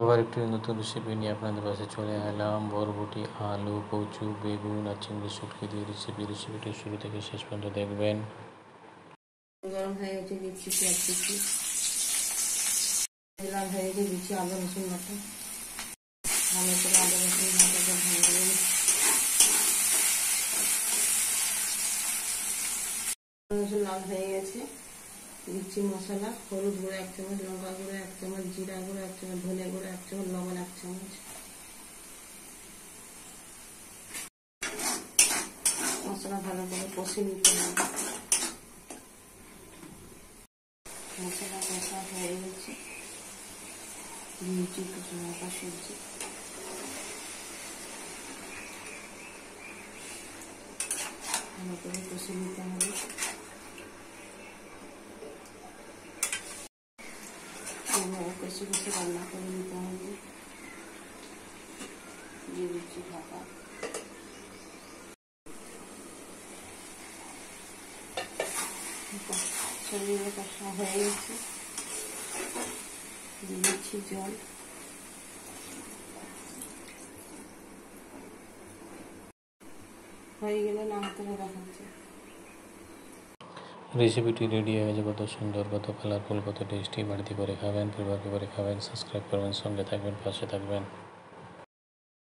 আবার একটি নতুন রেসিপি নিয়ে আপনাদের পাশে চলে এলাম। বরবটি, আলু, কচু, বেগুন আর চিংড়ি শুটকি দিয়ে রেসিপিটি শুরু থেকে শেষ পর্যন্ত দেখবেন। গরম হয়ে গেছে, দিচ্ছি পেঁয়াজ কুচি, লাল হয়ে গেছে, দিচ্ছি আদা রসুন বাটা, ভালো করে আদা রসুন বাটাটা ভেঙে রসুন লাল হয়ে গেছে। দিচ্ছি মশলা, হলুদ গুঁড়ো 1 চামচ, লঙ্কা গুঁড়ো 1 চামচ, জিরা গুঁড়ো 1 চামচ, ধনে গুঁড়ো 1 চামচ, লবণ 1 চামচ। মশলা ভালো করে কষে নিতে হবে। মশলা কষা হয়ে গেছে, দিয়েছি কিছু লঙ্কা সবজি, ভালো করে কষে নিতে হবে। কষে কষে রান্না করে নিতে হবে। দিয়ে দিচ্ছি ঢাকা। শরীরে কষা হয়ে গেছে, দিয়ে দিচ্ছি জল। হয়ে গেলে নামতে দেখাচ্ছে। রেসিপিটি রেডি হয়ে গেছে। কত সুন্দর, কত কালারফুল, কত টেস্টি। বাড়িতে করে খাবেন, পরিবারকে করে খাবেন। সাবস্ক্রাইব করবেন, সঙ্গে থাকবেন, পাশে থাকবেন।